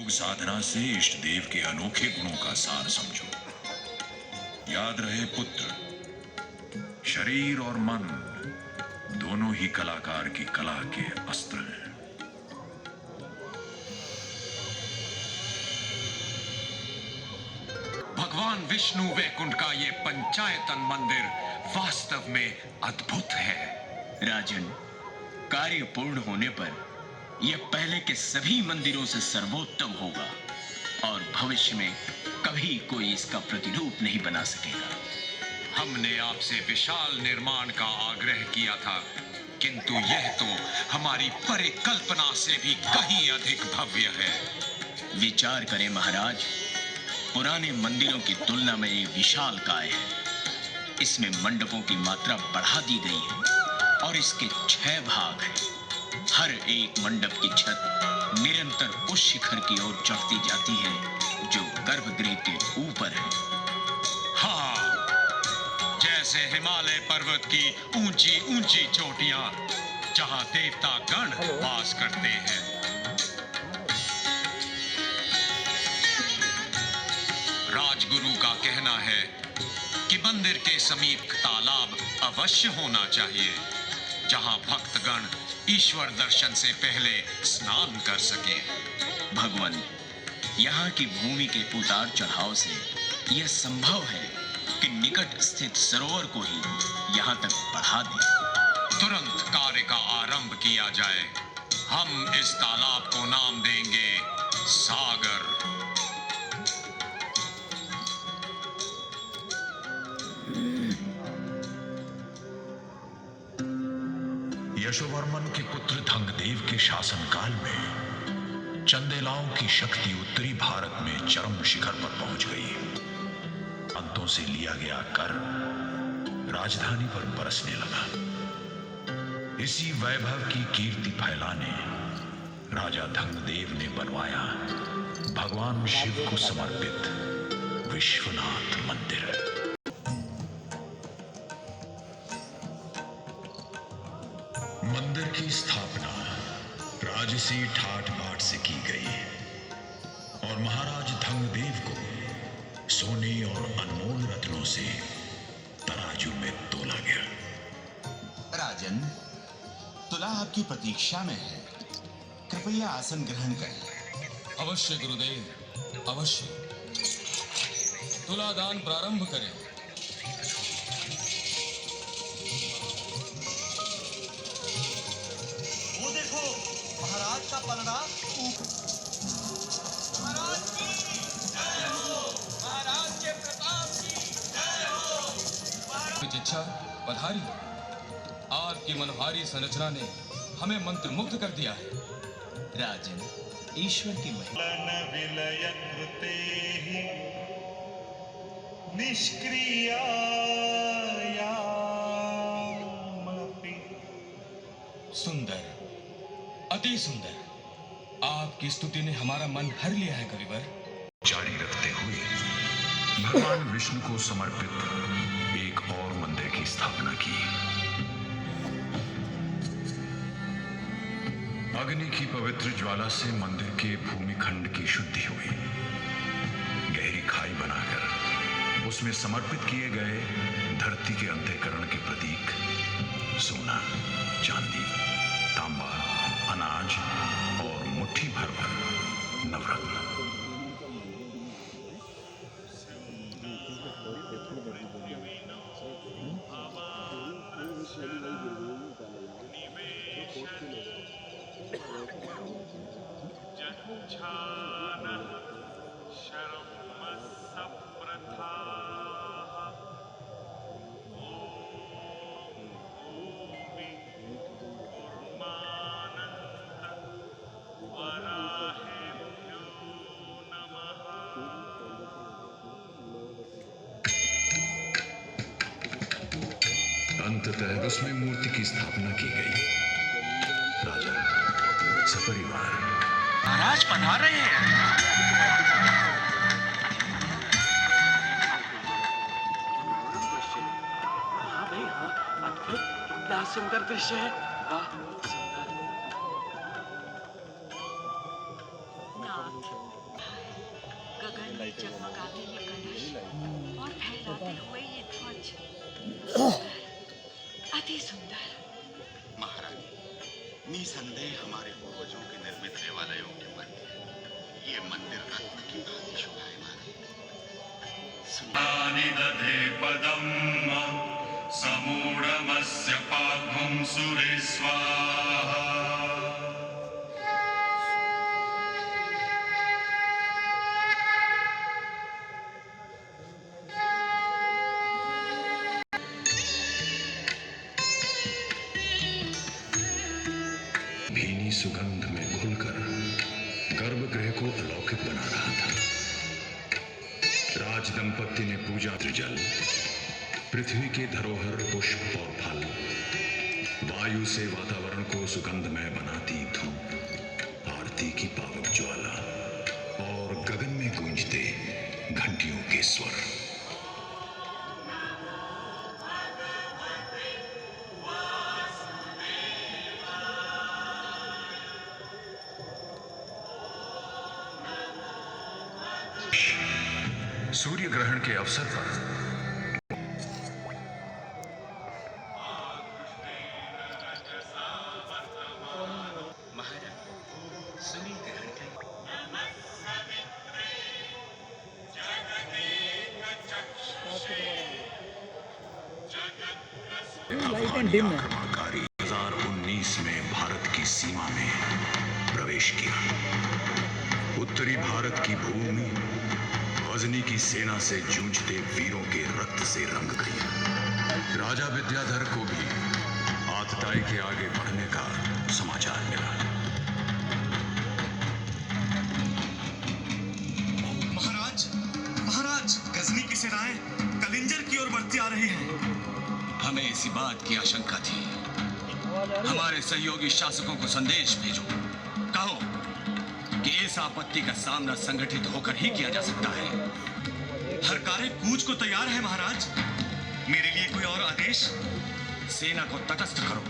योग साधना से इष्ट देव के अनोखे गुणों का सार समझो। याद रहे पुत्र, शरीर और मन दोनों ही कलाकार की कला के अस्त्र हैं। भगवान विष्णु वैकुंठ का ये पंचायतन मंदिर वास्तव में अद्भुत है। राजन, कार्य पूर्ण होने पर यह पहले के सभी मंदिरों से सर्वोत्तम होगा और भविष्य में कभी कोई इसका प्रतिरूप नहीं बना सकेगा। हमने आपसे विशाल निर्माण का आग्रह किया था, किंतु यह तो हमारी परिकल्पना से भी कहीं अधिक भव्य है। विचार करें महाराज, पुराने मंदिरों की तुलना में ये विशाल काय है। इसमें मंडपों की मात्रा बढ़ा दी गई है और इसके 6 भाग हैं। हर एक मंडप की छत निरंतर उस शिखर की ओर चढ़ती जाती है जो गर्भगृह के ऊपर है। हाँ, जैसे हिमालय पर्वत की ऊंची ऊंची चोटियां जहां देवता गण वास करते हैं। राजगुरु का कहना है कि मंदिर के समीप तालाब अवश्य होना चाहिए, जहां भक्तगण ईश्वर दर्शन से पहले स्नान कर सके। भगवान, यहाँ की भूमि के उतार चढ़ाव से यह संभव है कि निकट स्थित सरोवर को ही यहाँ तक बढ़ा दें। तुरंत कार्य का आरंभ किया जाए। हम इस तालाब को नाम देंगे सागर। यशोवर्मन के पुत्र धंगदेव के शासनकाल में चंदेलाओं की शक्ति उत्तरी भारत में चरम शिखर पर पहुंच गई। अंतों से लिया गया कर राजधानी पर बरसने लगा। इसी वैभव की कीर्ति फैलाने राजा धंगदेव ने बनवाया भगवान शिव को समर्पित विश्वनाथ मंदिर। मंदिर की स्थापना राजसी ठाठ बाट से की गई और महाराज धंगदेव को सोने और अनमोल रत्नों से तराजू में तोला गया। राजन, तुला आपकी प्रतीक्षा में है, कृपया आसन ग्रहण करें। अवश्य गुरुदेव, अवश्य। तुलादान प्रारंभ करें। वो देखो, महाराज का पलड़ा। महाराज की जय हो, महाराज के प्रताप की जय हो। इच्छा पधारी। आपकी मनोहारी संरचना ने हमें मंत्र मुग्ध कर दिया है। राजन, ईश्वर की महिमा। विलय कृते ही निष्क्रियायामपि। सुंदर, अति सुंदर। आपकी स्तुति ने हमारा मन हर लिया है कविवर। जारी रखते हुए भगवान विष्णु को समर्पित एक और मंदिर की स्थापना की। अग्नि की पवित्र ज्वाला से मंदिर के भूमिखंड की शुद्धि हुई। गहरी खाई बनाकर उसमें समर्पित किए गए धरती के अंतःकरण के प्रतीक सोना, चांदी, तांबा, अनाज और मुट्ठी भर नवरत्न। अंततः उसमें मूर्ति की स्थापना की गई। राजा सपरिवार महाराज पधार रहे हैं। हाँ भाई, हाँ, अद्भुत, क्या सुंदर दृश्य है। हाँ, सुंदर। गगन में जगमगाते ये कलश और फहराते हुए ये ध्वज अति सुंदर। महारानी, निसंदेह हमारे पूर्वजों के निर्मित देवालयों के मध्य ये मंदिर रत्न की भांति शोभायमान है। दधे पदम समूढ़मस्य पाग्भं सुरे स्वाहा। भीनी सुगंध में घुलकर गर्भगृह को अलौकिक बना रहा था। राज दंपति ने पूजा जल, पृथ्वी के धरोहर पुष्प और फल, वायु से वातावरण को सुगंधमय बनाती धूप, आरती की पावक ज्वाला और गगन में गूंजते घंटियों के स्वर। सूर्य ग्रहण के अवसर पर महाराज, सूर्य ग्रहण का आक्रमणकारी 2019 में भारत की सीमा में प्रवेश किया। उत्तरी भारत की भूमि गजनी की सेना से जूझते वीरों के रक्त से रंग गई। राजा विद्याधर को भी आतताई के आगे बढ़ने का समाचार मिला। महाराज, महाराज, गजनी की सेनाएं कलिंजर की ओर बढ़ती आ रही हैं। हमें इसी बात की आशंका थी। हमारे सहयोगी शासकों को संदेश भेजो, कहो कि इस आपत्ति का सामना संगठित होकर ही किया जा सकता है। हर कार्य कूच को तैयार है महाराज। मेरे लिए कोई और आदेश? सेना को तटस्थ करो।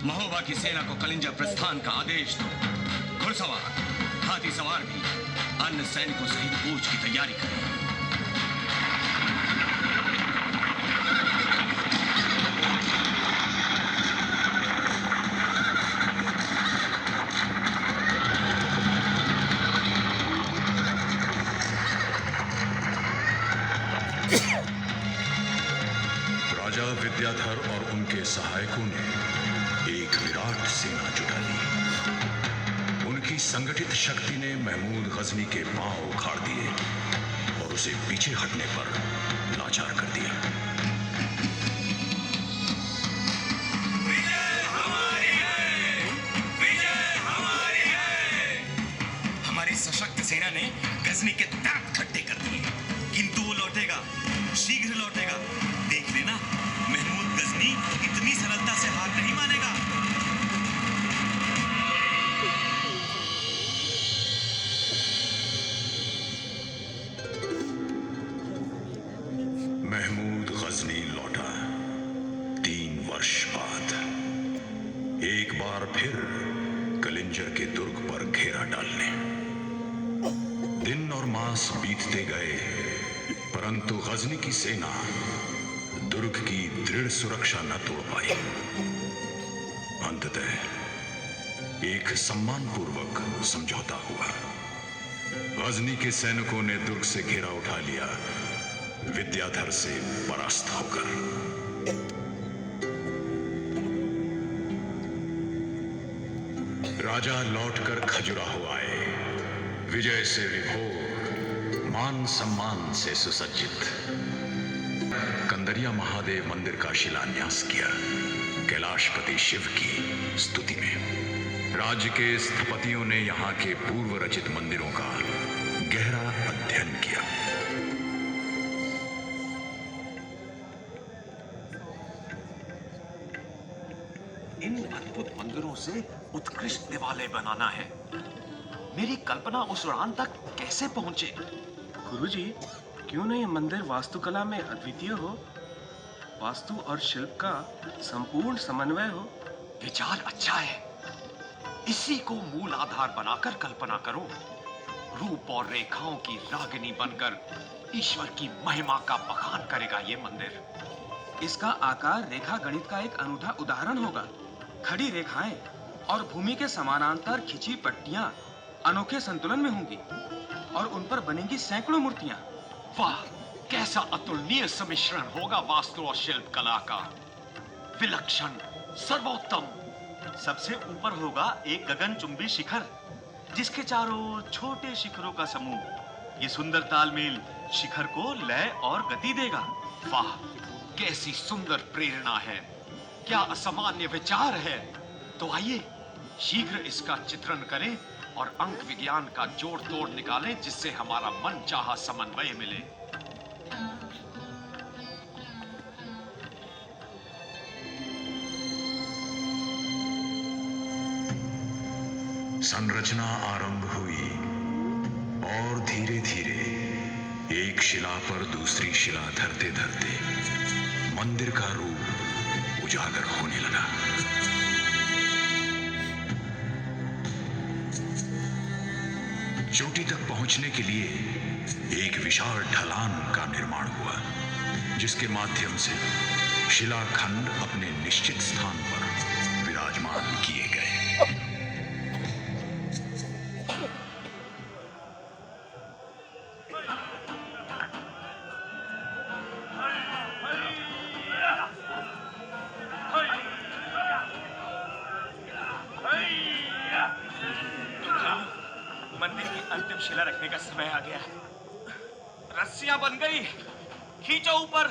महोबा की सेना को कलिंजा प्रस्थान का आदेश दो। घुड़सवार, हाथी सवार भी अन्य सैनिकों सहित कूच की तैयारी करें। राजा विद्याधर और उनके सहायकों ने एक विराट सेना जुटा ली। उनकी संगठित शक्ति ने महमूद गजनी के पांव उखाड़ दिए और उसे पीछे हटने पर लाचार कर दिया। विजय हमारी है, विजय हमारी है। हमारी सशक्त सेना ने गजनी के दांत खट्टे कर दिए, किंतु वो लौटेगा, शीघ्र लौटेगा। देख लेना, महमूद गजनी इतनी सरलता से हार नहीं मानेगा। महमूद गजनी लौटा 3 वर्ष बाद, एक बार फिर कलिंजर के दुर्ग पर घेरा डालने। दिन और मास बीतते गए, परंतु गजनी की सेना दुर्ग की दृढ़ सुरक्षा न तोड़ पाई। अंततः एक सम्मानपूर्वक समझौता हुआ। गजनी के सैनिकों ने दुर्ग से घेरा उठा लिया, विद्याधर से परास्त होकर। राजा लौटकर खजुराहो आए, विजय से विभोर, मान सम्मान से सुसज्जित। कंदरिया महादेव मंदिर का शिलान्यास किया, कैलाशपति शिव की स्तुति में। राज्य के स्थपतियों ने यहाँ के पूर्व रचित मंदिरों का गहरा अध्ययन किया। इन अद्भुत मंदिरों से उत्कृष्ट देवालय बनाना है। मेरी कल्पना उस उड़ान तक कैसे पहुंचे? गुरुजी, क्यों नहीं मंदिर वास्तुकला में अद्वितीय हो, वास्तु और शिल्प का संपूर्ण समन्वय हो? विचार अच्छा है, इसी को मूल आधार बनाकर कल्पना करो। रूप और रेखाओं की रागिनी बनकर ईश्वर की महिमा का बखान करेगा ये मंदिर। इसका आकार रेखा गणित का एक अनूठा उदाहरण होगा। खड़ी रेखाएं और भूमि के समानांतर खिंची पट्टियां अनोखे संतुलन में होंगी और उन पर बनेंगी सैकड़ों मूर्तियां। वाह, कैसा अतुलनीय सम्मिश्रण होगा वास्तु और शिल्प कला का। विलक्षण, सर्वोत्तम। सबसे ऊपर होगा एक गगनचुंबी शिखर, जिसके चारों ओर छोटे शिखरों का समूह। ये सुंदर तालमेल शिखर को लय और गति देगा। वाह, कैसी सुंदर प्रेरणा है, क्या असामान्य विचार है। तो आइए शीघ्र इसका चित्रण करें और अंक विज्ञान का जोड़ तोड़ निकालें, जिससे हमारा मन चाहा समन्वय मिले। संरचना आरंभ हुई और धीरे धीरे एक शिला पर दूसरी शिला धरते धरते मंदिर का रूप उजागर होने लगा। चोटी तक पहुंचने के लिए एक विशाल ढलान का निर्माण हुआ, जिसके माध्यम से शिलाखंड अपने निश्चित स्थान पर विराजमान किए गए। मंदिर की अंतिम शिला रखने का समय आ गया है। रस्सियां बन गई, खींचो ऊपर।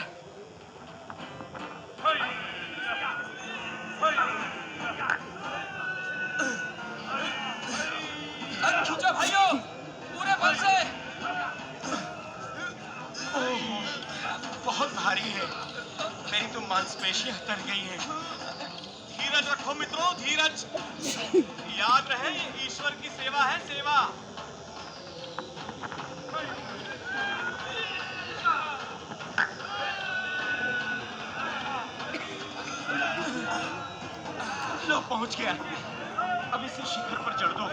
खींचो भाइयों, पूरे बल से। बहुत भारी है, मेरी तो मांसपेशियां तर गई हैं। धीरज रखो मित्रों, धीरज। याद रहे, ये ईश्वर की सेवा है, सेवा। लो, पहुंच गया। अब इसे शिखर पर चढ़ दो।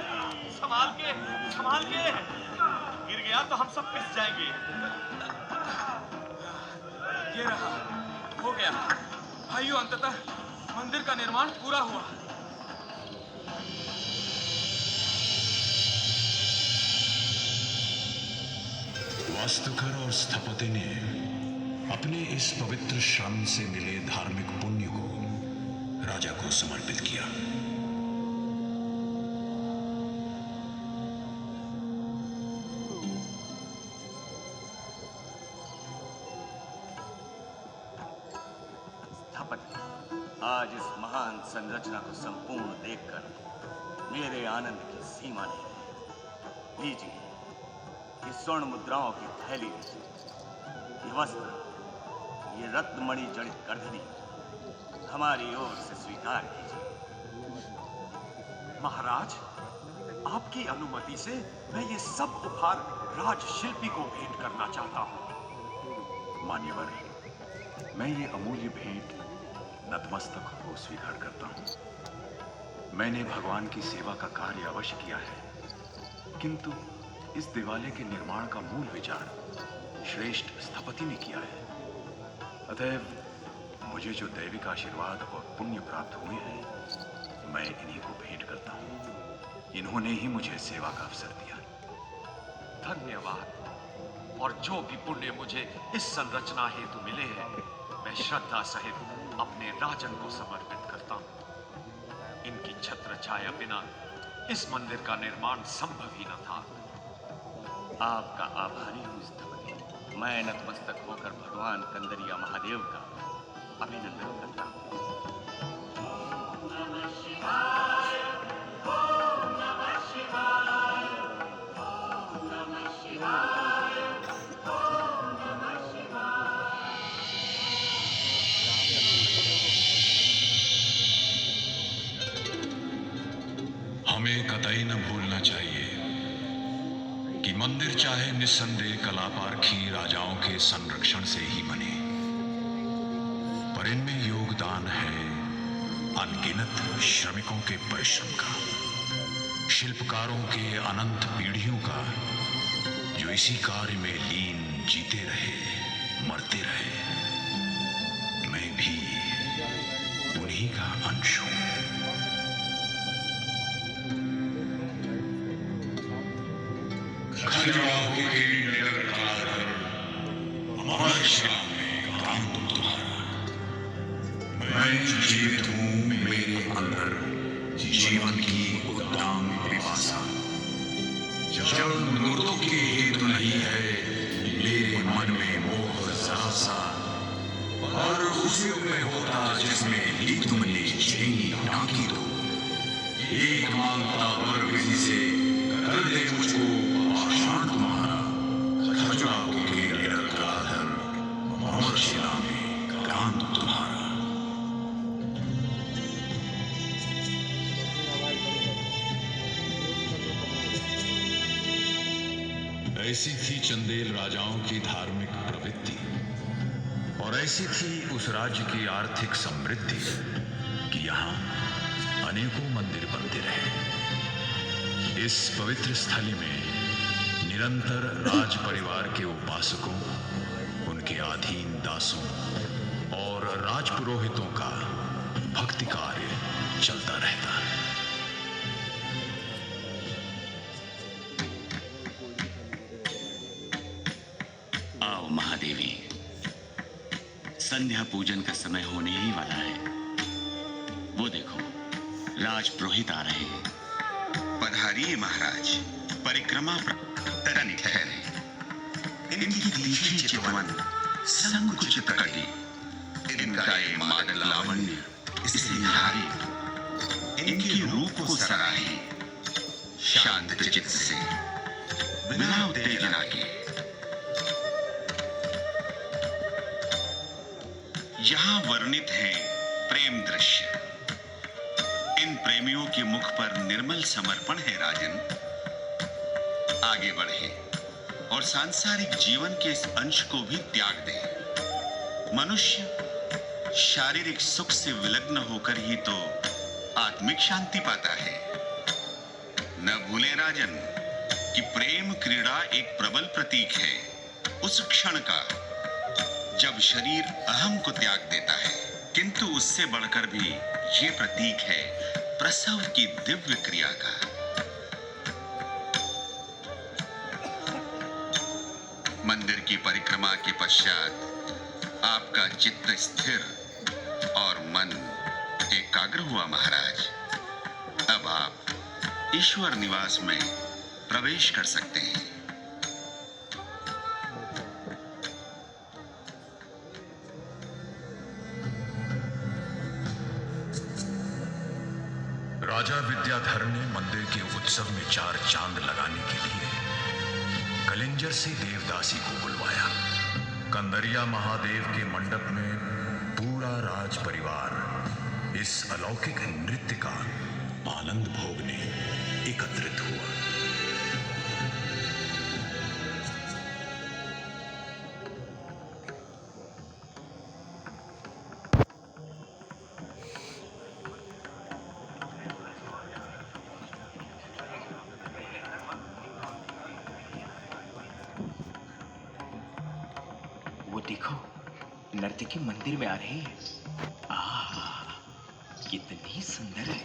संभाल के, संभाल के। गिर गया तो हम सब पिस जाएंगे। ये रहा, हो गया। भाइयों, अंततः मंदिर का निर्माण पूरा हुआ। वास्तुकार और स्थपति ने अपने इस पवित्र श्रम से मिले धार्मिक पुण्य को राजा को समर्पित किया। स्थपति, आज इस महान संरचना को संपूर्ण देखकर मेरे आनंद की सीमा नहीं है। लीजिए, ये स्वर्ण मुद्राओं की थैली लीजिए, ये वस्त्र, ये रत्नमणि जड़ित करधनी हमारी ओर से स्वीकार कीजिए। महाराज, आपकी अनुमति से मैं ये सब उपहार राजशिल्पी को भेंट करना चाहता हूँ। मान्यवर, मैं ये अमूल्य भेंट नतमस्तक हो स्वीकार करता हूँ। मैंने भगवान की सेवा का कार्य अवश्य किया है, किंतु इस देवालय के निर्माण का मूल विचार श्रेष्ठ स्थपति ने किया है। अतएव मुझे जो दैविक आशीर्वाद और पुण्य प्राप्त हुए हैं, मैं इन्हीं को भेंट करता हूँ। इन्होंने ही मुझे सेवा का अवसर दिया। धन्यवाद। और जो भी पुण्य मुझे इस संरचना हेतु मिले हैं, मैं श्रद्धा सहित अपने राजन को समर्पित करता हूँ। इनकी छत्र छाया बिना इस मंदिर का निर्माण संभव ही न था। आपका आभारी हूँ स्थपति। मैं नतमस्तक होकर भगवान कंदरिया महादेव का अभिनंदन करता हूँ। हमें कतई न भूलना चाहिए कि मंदिर चाहे निस्संदेह कलापारखी राजाओं के संरक्षण से ही बने, पर इनमें योगदान है अनगिनत श्रमिकों के परिश्रम का, शिल्पकारों के अनंत पीढ़ियों का इसी कार्य में लीन जीते रहे, मरते रहे। मैं भी उन्हीं का अंश हूं। खजुराहो के निडर कालधर, अमर श्याम में काम तुम्हारा। मैं जीवित हूं, मेरे अंदर जीवन की उद्दाम पिपासा। जब मृतों की हेतु नहीं है मेरे मन में मोह जरा सा, और उसी में होता जिसमें ली तुमने छेनी टांकी दो। एक मांगता वर विधि से कर दे मुझको पाषाण तुम्हारा। खजुराहो के निडर कालधर, अमर शिला में काम तुम्हारा। ऐसी थी चंदेल राजाओं की धार्मिक प्रवृत्ति, और ऐसी थी उस राज्य की आर्थिक समृद्धि कि यहाँ अनेकों मंदिर बनते रहे। इस पवित्र स्थली में निरंतर राज परिवार के उपासकों, उनके अधीन दासों और राजपुरोहितों का भक्ति कार्य चलता रहता है। आओ महादेवी, संध्या पूजन का समय होने ही वाला है। वो देखो, राजपुरोहित आ रहे हैं। पधारिए महाराज, परिक्रमा तरन ठहरे। इनकी तीखी चितवन संकुचित कटी, इनका ये मादक लावण्य इसे निहारे। इनके रूप को सराहे, शांत चित्त से, बिना उत्तेजना के। यहां वर्णित है प्रेम दृश्य। इन प्रेमियों के मुख पर निर्मल समर्पण है राजन। आगे बढ़े और सांसारिक जीवन के इस अंश को भी त्याग दें। मनुष्य शारीरिक सुख से विलग्न होकर ही तो आत्मिक शांति पाता है। न भूले राजन कि प्रेम क्रीड़ा एक प्रबल प्रतीक है उस क्षण का जब शरीर अहम को त्याग देता है, किंतु उससे बढ़कर भी ये प्रतीक है प्रसव की दिव्य क्रिया का। मंदिर की परिक्रमा के पश्चात आपका चित्त स्थिर और मन एकाग्र हुआ महाराज। अब आप ईश्वर निवास में प्रवेश कर सकते हैं। राजा विद्याधर ने मंदिर के उत्सव में 4 चांद लगाने के लिए कलिंजर से देवदासी को बुलवाया। कंदरिया महादेव के मंडप में पूरा राज परिवार इस अलौकिक नृत्य का आनंद भोगने एकत्रित हुआ। वो देखो, नर्तकी मंदिर में आ रही है। कितनी सुंदर है।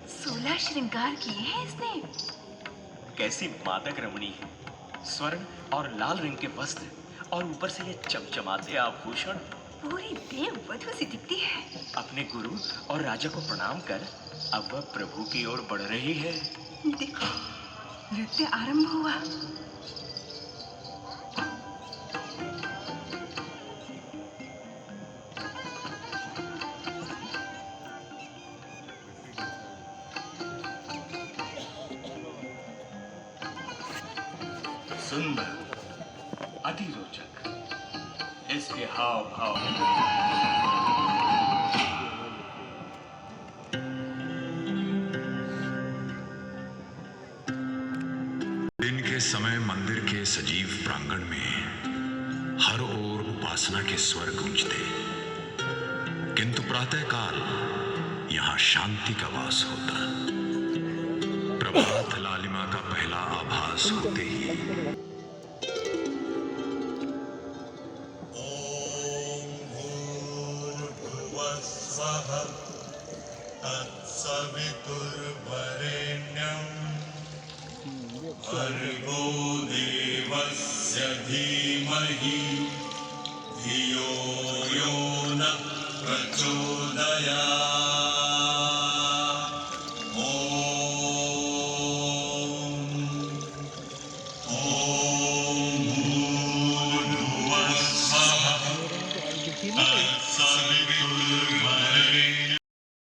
16 श्रृंगार किए हैं इसने। कैसी मादक रमणी है। स्वर्ण और लाल रंग के वस्त्र और ऊपर से ये चमचमाते आभूषण। पूरी देव वधु सी दिखती है। अपने गुरु और राजा को प्रणाम कर अब वह प्रभु की ओर बढ़ रही है। देखो, नृत्य आरंभ हुआ। सुंदर, अति रोचक, इसके हाव भाव। दिन के समय मंदिर के सजीव प्रांगण में हर ओर उपासना के स्वर गूंजते, किंतु प्रातःकाल यहाँ शांति का वास होता। प्रभात लालिमा का पहला आभास होते ही सवितुर्वरेण्यं भर्गो देवस्य धीमहि